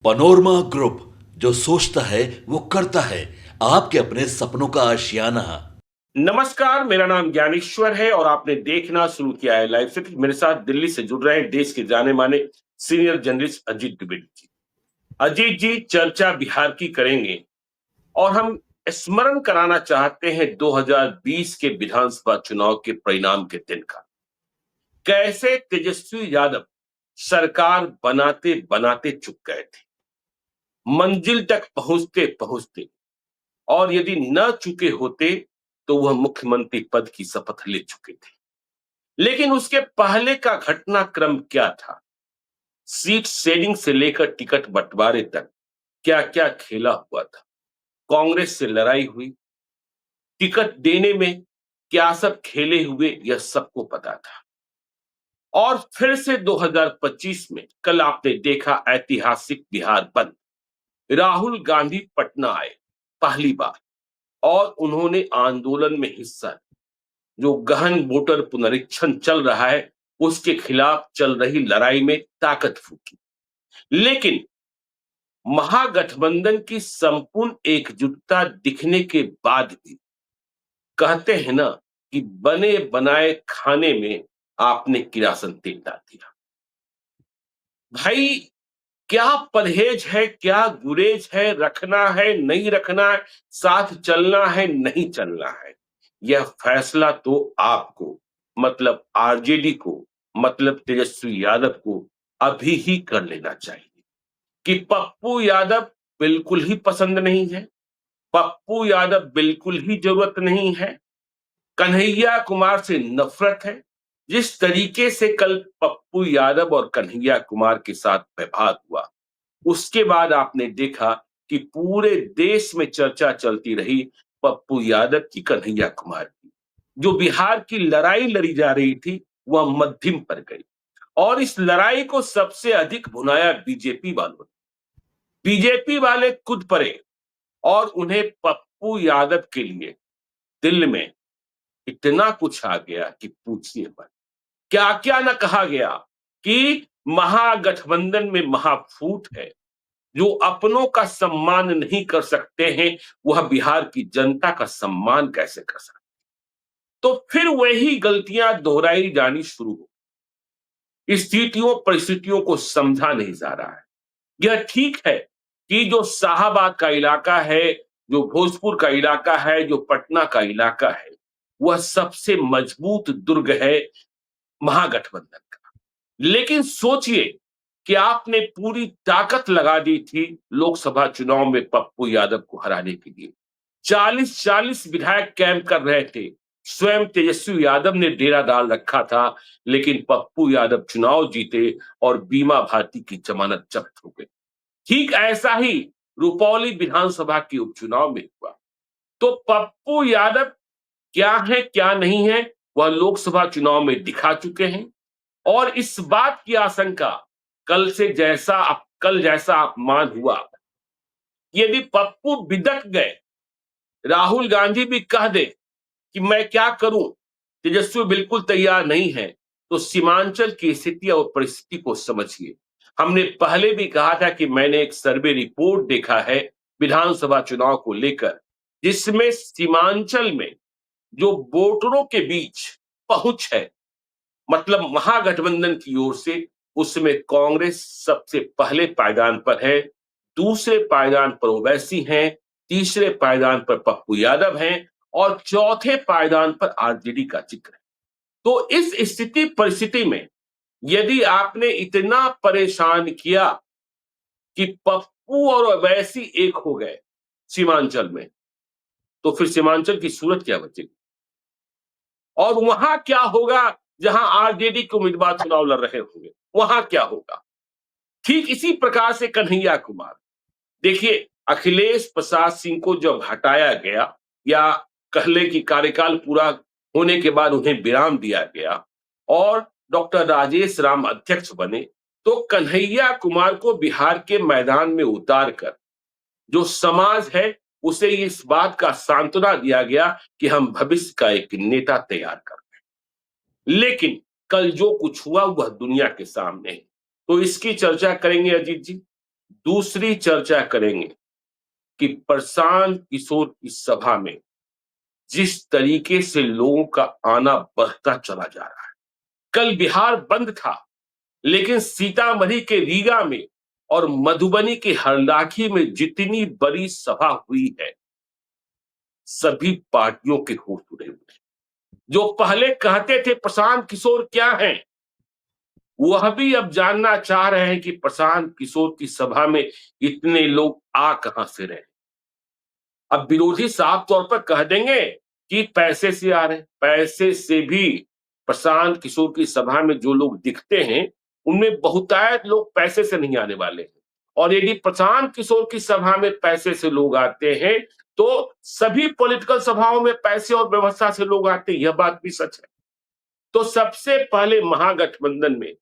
Panorama group, जो सोचता है वो करता है। आपके अपने सपनों का आशियाना। नमस्कार, मेरा नाम ज्ञानेश्वर है और आपने देखना शुरू किया है लाइव सिटी। मेरे साथ दिल्ली से जुड़ रहे हैं देश के जाने माने सीनियर जर्नलिस्ट अजीत द्विवेदी जी। अजीत जी, चर्चा बिहार की करेंगे और हम स्मरण कराना चाहते हैं 2020 के विधानसभा चुनाव के परिणाम के दिन का। कैसे तेजस्वी यादव सरकार बनाते बनाते चुक गए थे, मंजिल तक पहुंचते पहुंचते, और यदि न चुके होते तो वह मुख्यमंत्री पद की शपथ ले चुके थे। लेकिन उसके पहले का घटनाक्रम क्या था? सीट शेयरिंग से लेकर टिकट बंटवारे तक क्या क्या खेला हुआ था। कांग्रेस से लड़ाई हुई, टिकट देने में क्या सब खेले हुए यह सबको पता था। और फिर से 2025 में कल आपने देखा ऐतिहासिक बिहार बंद। राहुल गांधी पटना आए पहली बार और उन्होंने आंदोलन में हिस्सा लिया। जो गहन वोटर पुनरीक्षण चल रहा है उसके खिलाफ चल रही लड़ाई में ताकत फूकी। लेकिन महागठबंधन की संपूर्ण एकजुटता दिखने के बाद भी कहते हैं ना कि बने बनाए खाने में आपने किरासन तेल डाल दिया। भाई, क्या परहेज है, क्या गुरेज है, रखना है नहीं रखना है, साथ चलना है नहीं चलना है, यह फैसला तो आपको, मतलब आरजेडी को, मतलब तेजस्वी यादव को अभी ही कर लेना चाहिए। कि पप्पू यादव बिल्कुल ही पसंद नहीं है, पप्पू यादव बिल्कुल ही जरूरत नहीं है, कन्हैया कुमार से नफरत है। जिस तरीके से कल पप्पू यादव और कन्हैया कुमार के साथ व्यवहार हुआ, उसके बाद आपने देखा कि पूरे देश में चर्चा चलती रही पप्पू यादव की, कन्हैया कुमार की। जो बिहार की लड़ाई लड़ी जा रही थी वह मध्यम पर गई और इस लड़ाई को सबसे अधिक भुनाया बीजेपी वालों ने। बीजेपी वाले खुद परे और उन्हें पप्पू यादव के लिए दिल में इतना कुछ आ गया कि पूछिए मत। क्या क्या न कहा गया कि महागठबंधन में महाफूट है। जो अपनों का सम्मान नहीं कर सकते हैं वह बिहार की जनता का सम्मान कैसे कर सकते। तो फिर वही गलतियां दोहराई जानी शुरू हो। स्थितियों परिस्थितियों को समझा नहीं जा रहा है। यह ठीक है कि जो शाहबाद का इलाका है, जो भोजपुर का इलाका है, जो पटना का इलाका है, वह सबसे मजबूत दुर्ग है महागठबंधन का। लेकिन सोचिए कि आपने पूरी ताकत लगा दी थी लोकसभा चुनाव में पप्पू यादव को हराने के लिए। 40-40 विधायक कैंप कर रहे थे। स्वयं तेजस्वी यादव ने डेरा डाल रखा था, लेकिन पप्पू यादव चुनाव जीते और बीमा भारती की जमानत जब्त हो गई। ठीक ऐसा ही रुपौली विधानसभा के उपचुनाव में हुआ। तो पप्पू यादव क्या है क्या नहीं है वह लोकसभा चुनाव में दिखा चुके हैं। और इस बात की आशंका कल जैसा अपमान हुआ, यदि पप्पू बिदक गए, राहुल गांधी भी कह दे कि मैं क्या करूं, तेजस्वी बिल्कुल तैयार नहीं है, तो सीमांचल की स्थिति और परिस्थिति को समझिए। हमने पहले भी कहा था कि मैंने एक सर्वे रिपोर्ट देखा है विधानसभा चुनाव को लेकर, जिसमें सीमांचल में जो वोटरों के बीच पहुंच है, मतलब महागठबंधन की ओर से, उसमें कांग्रेस सबसे पहले पायदान पर है, दूसरे पायदान पर ओवैसी हैं, तीसरे पायदान पर पप्पू यादव हैं और चौथे पायदान पर आरजेडी का जिक्र है। तो इस स्थिति परिस्थिति में यदि आपने इतना परेशान किया कि पप्पू और ओवैसी एक हो गए सीमांचल में, तो फिर सीमांचल की सूरत क्या बचेगी और वहां क्या होगा जहां आरजेडी के उम्मीदवार चुनाव लड़ रहे होंगे, वहां क्या होगा। ठीक इसी प्रकार से कन्हैया कुमार, देखिए, अखिलेश प्रसाद सिंह को जब हटाया गया या कहले कि कार्यकाल पूरा होने के बाद उन्हें विराम दिया गया और डॉक्टर राजेश राम अध्यक्ष बने, तो कन्हैया कुमार को बिहार के मैदान में उतार कर जो समाज है उसे इस बात का सांत्वना दिया गया कि हम भविष्य का एक नेता तैयार कर। लेकिन कल जो कुछ हुआ वह दुनिया के सामने है, तो इसकी चर्चा करेंगे अजीत जी। दूसरी चर्चा करेंगे कि प्रशांत किशोर की सभा में जिस तरीके से लोगों का आना बढ़ता चला जा रहा है। कल बिहार बंद था, लेकिन सीतामढ़ी के रीगा में और मधुबनी के हरलाखी में जितनी बड़ी सभा हुई है, सभी पार्टियों के होठ उड़े हुए हैं। जो पहले कहते थे प्रशांत किशोर क्या हैं, वह भी अब जानना चाह रहे हैं कि प्रशांत किशोर की सभा में इतने लोग आ कहां से रहे। अब विरोधी साफ तौर पर कह देंगे कि पैसे से आ रहे हैं। पैसे से भी प्रशांत किशोर की सभा में जो लोग दिखते हैं, उनमें बहुतायत लोग पैसे से नहीं आने वाले हैं। और यदि प्रशांत किशोर की सभा में पैसे से लोग आते हैं, तो सभी पॉलिटिकल सभाओं में पैसे और व्यवस्था से लोग आते हैं, यह बात भी सच है। तो सबसे पहले महागठबंधन में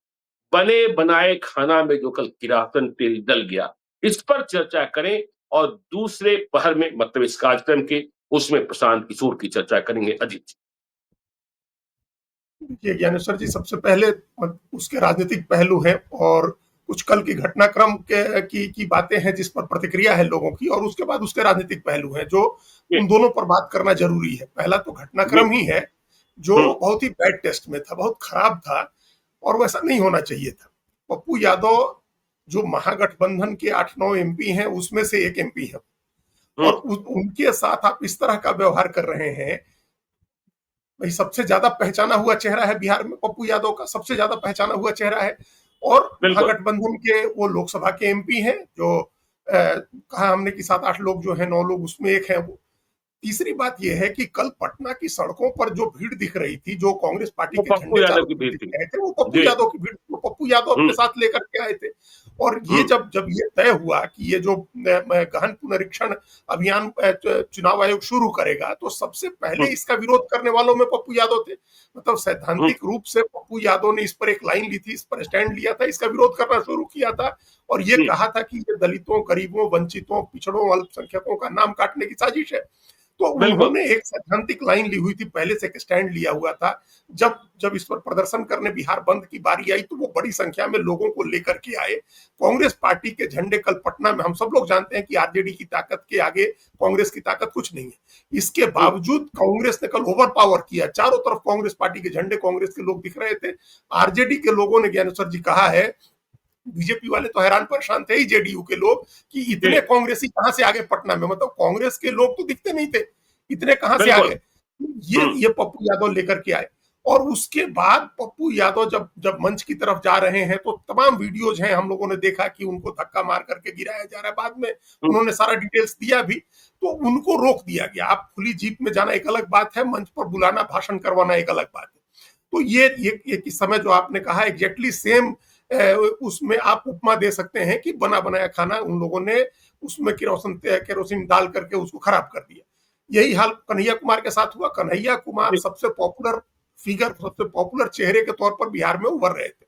बने बनाए खाना में जो कल किरासन तेल डल गया, इस पर चर्चा करें। और दूसरे पहर में, मतलब इस कार्यक्रम के, उसमें प्रशांत किशोर की चर्चा करेंगे। अजीत जी। देखिए ज्ञानेश्वर जी, सबसे पहले उसके राजनीतिक पहलू हैं और कुछ कल की घटनाक्रम की बातें हैं जिस पर प्रतिक्रिया है लोगों की, और उसके बाद उसके राजनीतिक पहलू हैं जो उन दोनों पर बात करना जरूरी है। पहला तो घटनाक्रम ही है जो बहुत ही बैड टेस्ट में था, बहुत खराब था और वैसा नहीं होना चाहिए था। पप्पू यादव जो महागठबंधन के 8-9 एमपी हैं उसमें से एक एमपी है, और उनके साथ आप इस तरह का व्यवहार कर रहे हैं। भाई सबसे ज्यादा पहचाना हुआ चेहरा है बिहार में, पप्पू यादव का सबसे ज्यादा पहचाना हुआ चेहरा है, और महागठबंधन के वो लोकसभा के एमपी हैं जो कहा हमने कि 7-8 लोग जो है, 9 लोग उसमें एक है वो। तीसरी बात यह है कि कल पटना की सड़कों पर जो भीड़ दिख रही थी, जो कांग्रेस पार्टी के झंडे चारों दिख रहे थे, वो पप्पू यादव की भीड़, वो पप्पू यादव अपने साथ लेकर के आए थे। और ये जब ये तय हुआ कि ये जो गहन पुनरीक्षण अभियान चुनाव आयोग शुरू करेगा, तो सबसे पहले इसका विरोध करने वालों में पप्पू यादव थे। मतलब सैद्धांतिक रूप से पप्पू यादव ने इस पर एक लाइन ली थी, इस पर स्टैंड लिया था, इसका विरोध करना शुरू किया था और ये कहा था कि ये दलितों, गरीबों, वंचितों, पिछड़ों, अल्पसंख्यकों का नाम काटने की साजिश है। तो उन्होंने एक सैद्धांतिक लाइन ली हुई थी, पहले से एक स्टैंड लिया हुआ था। जब इस पर प्रदर्शन करने बिहार बंद की बारी आई, तो वो बड़ी संख्या में लोगों को लेकर के आए। कांग्रेस पार्टी के झंडे कल पटना में, हम सब लोग जानते हैं कि आरजेडी की ताकत के आगे कांग्रेस की ताकत कुछ नहीं है। इसके बावजूद कांग्रेस ने कल ओवर पावर किया, चारों तरफ कांग्रेस पार्टी के झंडे, कांग्रेस के लोग दिख रहे थे। आरजेडी के लोगों ने, ज्ञानेश्वर जी, कहा है, बीजेपी वाले तो हैरान परेशान थे ही, जेडीयू के लोग, कि इतने कांग्रेसी कहां से आगे पटना में। मतलब कांग्रेस के लोग तो दिखते नहीं थे, इतने कहां से आगे। ये पप्पू यादव लेकर के आए। और उसके बाद पप्पू यादव जब मंच की तरफ जा रहे हैं, तो तमाम वीडियोज हैं, हम लोगों ने देखा कि उनको धक्का मार करके गिराया जा रहा है। बाद में उन्होंने सारा डिटेल्स दिया भी, तो उनको रोक दिया गया। आप खुली जीप में जाना एक अलग बात है, मंच पर बुलाना, भाषण करवाना एक अलग बात है। तो ये किस समय जो आपने कहा एग्जैक्टली सेम, उसमें आप उपमा दे सकते हैं कि बना बनाया खाना उन लोगों ने उसमें केरोसिन डाल करके उसको खराब कर दिया। यही हाल कन्हैया कुमार के साथ हुआ। कन्हैया कुमार सबसे पॉपुलर फिगर, सबसे पॉपुलर चेहरे के तौर पर बिहार में उभर रहे थे।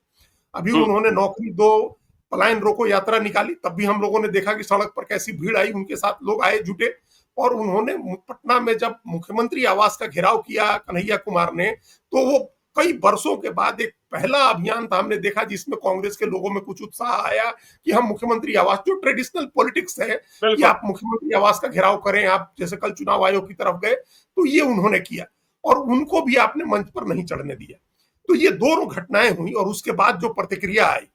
अभी उन्होंने नौकरी दो, पलायन रोको यात्रा निकाली, तब भी हम लोगों ने देखा कि सड़क पर कैसी भीड़ आई, उनके साथ लोग आए, जुटे। और उन्होंने पटना में जब मुख्यमंत्री आवास का घेराव किया कन्हैया कुमार ने, तो वो कई वर्षों के बाद एक पहला अभियान था, हमने देखा, जिसमें कांग्रेस के लोगों में कुछ उत्साह आया कि हम मुख्यमंत्री आवास, जो ट्रेडिशनल पॉलिटिक्स है कि आप मुख्यमंत्री आवास का घेराव करें, आप जैसे कल चुनाव आयोग की तरफ गए, तो ये उन्होंने किया और उनको भी आपने मंच पर नहीं चढ़ने दिया। तो ये दोनों घटनाएं हुई और उसके बाद जो प्रतिक्रिया आई,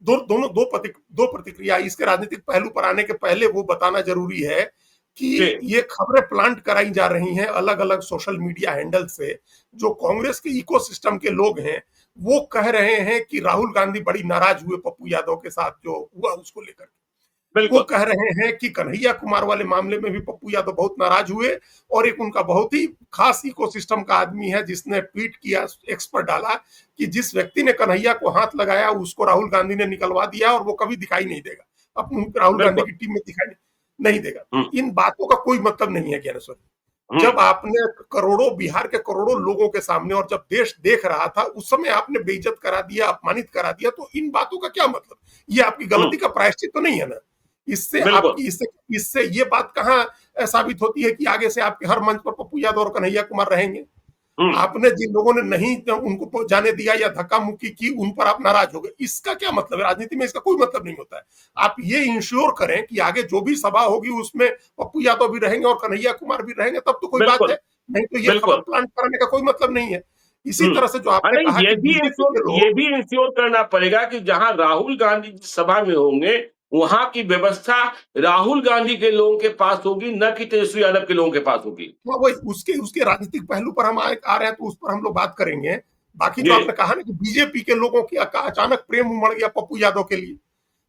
दो प्रतिक्रिया आई। इसके राजनीतिक पहलू पर आने के पहले वो बताना जरूरी है कि ये खबरें प्लांट कराई जा रही हैं अलग अलग सोशल मीडिया हैंडल से। जो कांग्रेस के इकोसिस्टम के लोग हैं, वो कह रहे हैं कि राहुल गांधी बड़ी नाराज हुए पप्पू यादव के साथ जो हुआ उसको लेकर। वो कह रहे हैं कि कन्हैया कुमार वाले मामले में भी पप्पू यादव बहुत नाराज हुए, और एक उनका बहुत ही खास इकोसिस्टम का आदमी है जिसने ट्वीट किया, एक्स पर डाला कि जिस व्यक्ति ने कन्हैया को हाथ लगाया उसको राहुल गांधी ने निकलवा दिया और वो कभी दिखाई नहीं देगा, अब राहुल गांधी की टीम में दिखाई नहीं देगा। इन बातों का कोई मतलब नहीं है ज्ञानेश्वर। जब आपने करोड़ों, बिहार के करोड़ों लोगों के सामने, और जब देश देख रहा था, उस समय आपने बेइज्जत करा दिया, अपमानित करा दिया, तो इन बातों का क्या मतलब? ये आपकी गलती का प्रायश्चित तो नहीं है ना। इससे ये बात कहां साबित होती है कि आगे से आपके हर मंच पर पप्पू यादव और कन्हैया कुमार रहेंगे? आपने जिन लोगों ने नहीं उनको जाने दिया या धक्का मुक्की की, उन पर आप नाराज हो गए। इसका क्या मतलब है? राजनीति में इसका कोई मतलब नहीं होता है। आप ये इंश्योर करें कि आगे जो भी सभा होगी उसमें पप्पू यादव भी रहेंगे और कन्हैया कुमार भी रहेंगे, तब तो कोई बात बिल्कुल, है। नहीं तो ये खबर बिल्कुल। प्लांट करने का कोई मतलब नहीं है। इसी तरह से जो आपने अरे कहा कि बीजेपी के ये लोग, भी इंश्योर करना पड़ेगा कि जहां राहुल गांधी जिस सभा में होंगे, वहां की व्यवस्था राहुल गांधी के लोगों के पास होगी, न कि तेजस्वी यादव के लोगों के पास होगी। वही उसके उसके राजनीतिक पहलू पर हम आ रहे हैं, तो उस पर हम लोग बात करेंगे। बाकी जो जी। आपने कहा ना कि बीजेपी के लोगों की अचानक प्रेम उमड़ गया पप्पू यादव के लिए,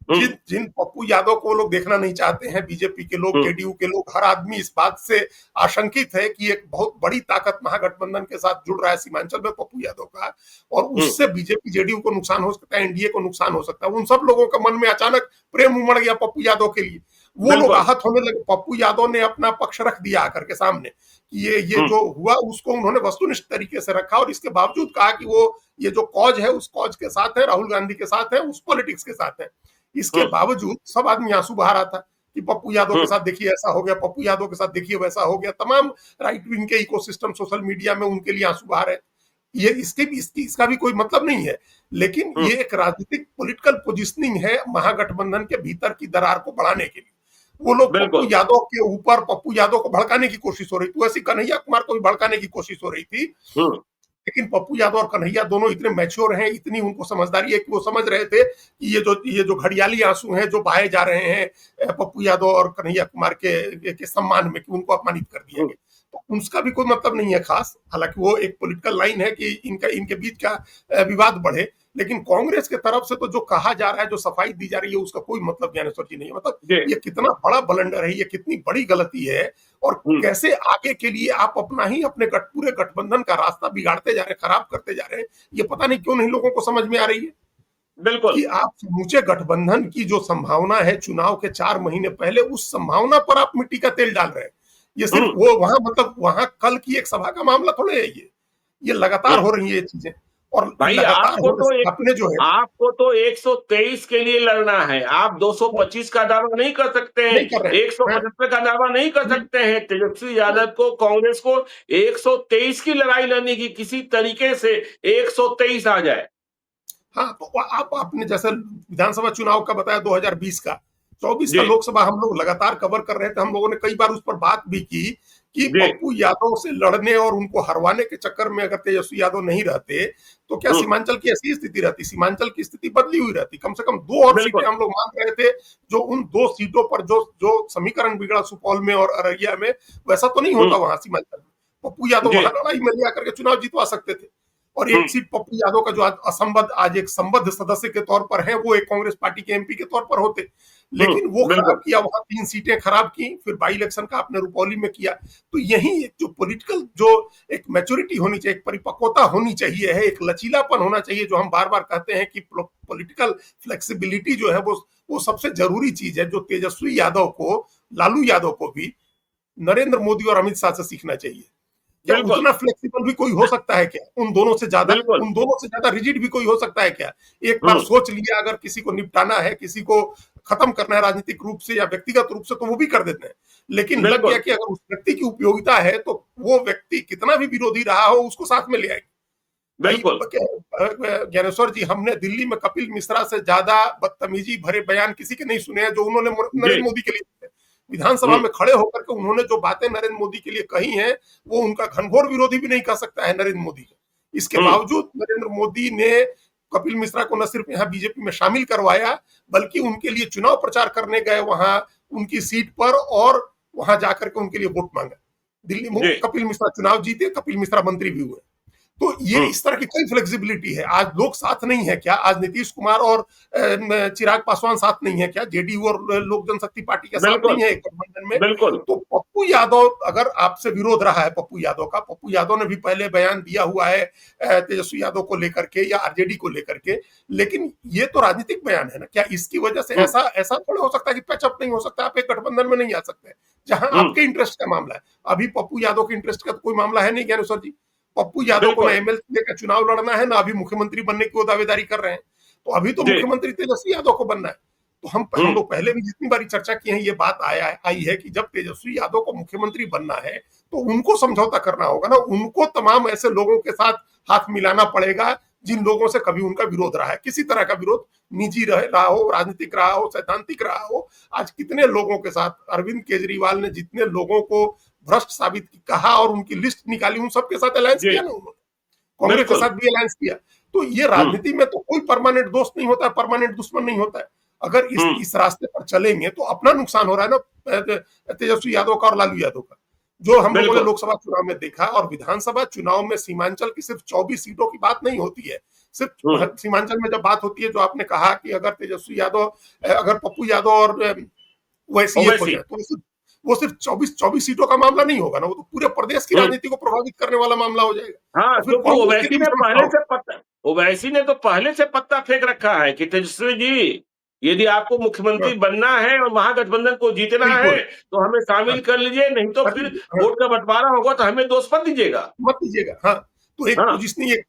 जिन हम्म। जिन पप्पू यादव को वो लोग देखना नहीं चाहते हैं, बीजेपी के लोग, हम्म। जेडीयू के लोग, हर आदमी इस बात से आशंकित है कि एक बहुत बड़ी ताकत महागठबंधन के साथ जुड़ रहा है सीमांचल में पप्पू यादव का, और हम्म। उससे बीजेपी जेडीयू को नुकसान हो सकता है, एनडीए को नुकसान हो सकता है। उन सब लोगों के मन में अचानक प्रेम उमड़ गया पप्पू यादव के लिए। वो लोग बिल्कुल। आहत होने लगे। पप्पू यादव ने अपना पक्ष रख दिया आकर के सामने कि ये हम्म। जो हुआ उसको उन्होंने वस्तुनिष्ठ तरीके से रखा, और इसके बावजूद कहा कि वो ये जो कॉज है उस कॉज के साथ है, राहुल गांधी के साथ है, उस पॉलिटिक्स के साथ है। इसके हम्म। बावजूद सब आदमी आंसू बहा रहा था कि पप्पू यादव के हम्म। साथ देखिए ऐसा हो गया, पप्पू यादव के साथ देखिए वैसा हो गया। तमाम राइट विंग के इकोसिस्टम सोशल मीडिया में उनके लिए आंसू बहा रहे। ये इसका भी कोई मतलब नहीं है, लेकिन हम्म। ये एक राजनीतिक पॉलिटिकल पोजिशनिंग है महागठबंधन के भीतर की दरार को बढ़ाने के लिए। वो लोग पप्पू बिल्कुल। यादव के ऊपर, पप्पू यादव को भड़काने की कोशिश हो रही थी, वैसे कन्हैया कुमार को भी भड़काने की कोशिश हो रही थी। हम्म। लेकिन पप्पू यादव और कन्हैया दोनों इतने मैच्योर हैं, इतनी उनको समझदारी है कि वो समझ रहे थे कि ये जो घड़ियाली आंसू हैं जो बहाए जा रहे हैं पप्पू यादव और कन्हैया कुमार के सम्मान में, कि उनको अपमानित कर दिया हम्म। गया, तो उसका भी कोई मतलब नहीं है खास। हालांकि वो एक पॉलिटिकल लाइन है कि इनके बीच का विवाद बढ़े, लेकिन कांग्रेस के तरफ से तो जो कहा जा रहा है, जो सफाई दी जा रही है, उसका कोई मतलब ज्ञानेश्वर जी नहीं है। मतलब जी। ये कितना बड़ा ब्लंडर है, ये कितनी बड़ी गलती है, और हम्म। कैसे आगे के लिए आप अपने पूरे गठबंधन का रास्ता बिगाड़ते जा रहे हैं, खराब करते जा रहे हैं। ये पता नहीं क्यों नहीं लोगों को समझ में आ रही है बिल्कुल। कि आप समूचे गठबंधन की जो संभावना है चुनाव के 4 महीने पहले, उस संभावना पर आप मिट्टी का तेल डाल रहे हैं। ये सिर्फ हम्म। वो वहां, मतलब वहां कल की एक सभा का मामला थोड़े है। ये लगातार हम्म। हो रही है ये चीजें, और भाई लगातार होने से आपने जो है आपको तो 123 के लिए लड़ना है। आप 225 का दावा नहीं कर सकते हैं, नहीं कर रहे हैं। 175 का दावा नहीं कर सकते हैं। तेजस्वी यादव को, कांग्रेस को 123 की लड़ाई लड़ने की, किसी तरीके से 123 आ जाए। हाँ, तो आप आपने जैसे विधानसभा चुनाव का बताया 2020 का, 24 का जी। लोकसभा हम लोग लगातार कवर कर रहे थे। हम लोगों ने कई बार उस पर बात भी की कि जी। पप्पू यादव से लड़ने और उनको हरवाने के चक्कर में अगर तेजस्वी यादव नहीं रहते, तो क्या हम्म। सीमांचल की ऐसी स्थिति रहती? सीमांचल की स्थिति बदली हुई रहती। कम से कम 2 और सीटें बिल्कुल। हम लोग मांग रहे थे, जो उन 2 सीटों पर जो जो समीकरण बिगड़ा सुपौल में और अररिया में, वैसा तो नहीं होता वहां सीमांचल में। पप्पू यादव जी। वहां लड़ाई में ले आकर के चुनाव जितवा सकते थे। और एक सीट पप्पू यादव का जो आज एक संबद्ध सदस्य के तौर पर है, वो एक कांग्रेस पार्टी के एमपी के तौर पर होते, लेकिन वो खराब बिल्कुल। किया। वहां 3 सीटें खराब की, फिर बाई इलेक्शन का आपने रुपौली में किया। तो यही एक जो पॉलिटिकल, जो एक मैच्योरिटी होनी चाहिए, एक परिपक्वता होनी चाहिए है, एक लचीलापन होना चाहिए, जो हम बार बार कहते हैं कि पॉलिटिकल फ्लेक्सिबिलिटी जो है वो सबसे जरूरी चीज है, जो तेजस्वी यादव को, लालू यादव को भी नरेंद्र मोदी और अमित शाह से सीखना चाहिए। क्या बिल्कुल। उतना फ्लेक्सिबल भी कोई हो सकता है क्या? बिल्कुल। उन दोनों से ज्यादा रिजिड भी कोई हो सकता है क्या? एक बार हम्म। सोच लिया, अगर किसी को निपटाना है, किसी को खत्म करना है राजनीतिक रूप से या व्यक्तिगत रूप से, तो वो भी कर देते हैं। लेकिन लग गया बिल्कुल। कि अगर उस व्यक्ति की उपयोगिता है, तो वो व्यक्ति कितना भी विरोधी रहा हो, उसको साथ में ले आएंगे। बिल्कुल। भाई ज्ञानेश्वर जी, हमने दिल्ली में कपिल मिश्रा से ज्यादा बदतमीजी भरे बयान किसी के नहीं सुने हैं, जो उन्होंने जी। नरेंद्र मोदी के लिए विधानसभा में खड़े होकर के उन्होंने जो बातें नरेंद्र मोदी के लिए कही हैं, वो उनका घनघोर विरोधी भी नहीं कह सकता है नरेंद्र मोदी का। इसके बावजूद नरेंद्र मोदी ने कपिल मिश्रा को न सिर्फ यहाँ बीजेपी में शामिल करवाया, बल्कि उनके लिए चुनाव प्रचार करने गए वहां उनकी सीट पर, और वहां जाकर के उनके लिए वोट मांगा। दिल्ली में जी। कपिल मिश्रा चुनाव जीते, कपिल मिश्रा मंत्री भी हुए। तो ये इस तरह की कई फ्लेक्सिबिलिटी है। आज लोग साथ नहीं है क्या? आज नीतीश कुमार और चिराग पासवान साथ नहीं है क्या? जेडीयू और लोक जनशक्ति पार्टी का साथ बिल्कुल। नहीं है एक गठबंधन में? बिल्कुल। तो पप्पू यादव, अगर आपसे विरोध रहा है पप्पू यादव का, पप्पू यादव ने भी पहले बयान दिया हुआ है तेजस्वी यादव को लेकर के या आरजेडी को लेकर के, लेकिन ये तो राजनीतिक बयान है ना। क्या इसकी वजह से ऐसा ऐसा थोड़ा हो सकता है कि पैचअप नहीं हो सकता? आप एक गठबंधन में नहीं आ सकते जहां आपके इंटरेस्ट का मामला है। अभी पप्पू यादव के इंटरेस्ट का तो कोई मामला है नहीं ज्ञानेश्वर जी। पप्पू यादव को ना बिल्कुल। एमएलसी का चुनाव लड़ना है, ना अभी मुख्यमंत्री बनने की वो दावेदारी कर रहे हैं। तो अभी तो जी। मुख्यमंत्री तेजस्वी यादव को बनना है। तो हम लोग पहले भी जितनी बारी चर्चा की है, ये बात आई है कि जब तेजस्वी यादव को मुख्यमंत्री बनना है तो उनको समझौता करना होगा ना, उनको तमाम ऐसे लोगों के साथ हाथ मिलाना पड़ेगा जिन लोगों से कभी उनका विरोध रहा है, किसी तरह का विरोध, निजी रहा हो, राजनीतिक रहा हो, सैद्धांतिक रहा हो। आज कितने लोगों के साथ अरविंद केजरीवाल ने जितने लोगों को भ्रष्ट साबित कहा और उनकी लिस्ट निकाली, उन सबके साथ अलायंस किया ना उन्होंने, कांग्रेस के साथ भी अलायंस किया। तो ये राजनीति में तो कोई परमानेंट दोस्त नहीं होता है, परमानेंट दुश्मन नहीं होता है। अगर इस रास्ते पर चलेंगे तो अपना नुकसान हो रहा है ना तेजस्वी यादव का और लालू यादव का, जो हम लोगों ने लोकसभा चुनाव में देखा। और विधानसभा चुनाव में सीमांचल की सिर्फ 24 सीटों की बात नहीं होती है, सिर्फ सीमांचल में जब बात होती है, जो आपने कहा कि अगर तेजस्वी यादव, अगर पप्पू यादव और वैसी एक हो जाए तो वो सिर्फ 24 सीटों का मामला नहीं होगा ना, वो तो पूरे प्रदेश की राजनीति को प्रभावित करने वाला मामला हो जाएगा। हाँ, तो क्योंकि ओवैसी ने तो पहले से पत्ता फेंक रखा है कि तेजस्वी जी, यदि आपको मुख्यमंत्री बनना है और महागठबंधन को जीतना है तो हमें शामिल कर लीजिए, नहीं तो फिर वोट का बंटवारा होगा तो हमें दोस्त मत दीजिएगा। हाँ, तो एक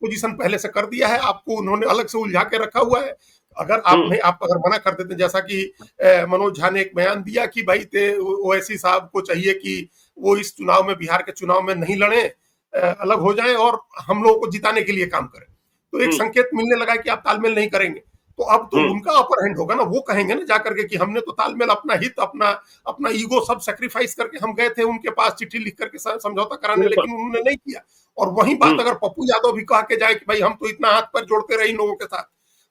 पोजीशन पहले से कर दिया है, आपको उन्होंने अलग से उलझा के रखा हुआ है। अगर आप अगर मना कर देते, जैसा कि मनोज झा ने एक बयान दिया कि भाई ओवैसी साहब को चाहिए कि वो इस चुनाव में, बिहार के चुनाव में नहीं लड़े, अलग हो जाएं और हम लोगों को जिताने के लिए काम करें, तो एक संकेत मिलने लगा कि आप तालमेल नहीं करेंगे। तो अब तो उनका अपर हैंड होगा ना, वो कहेंगे ना जाकर के कि हमने तो तालमेल, अपना हित, अपना ईगो सब सेक्रीफाइस करके हम गए थे उनके पास चिट्ठी लिख करके समझौता कराने, लेकिन उन्होंने नहीं किया। और वही बात अगर पप्पू यादव भी कह के जाए कि भाई हम तो इतना हाथ पैर जोड़ते रहे इन लोगों के साथ,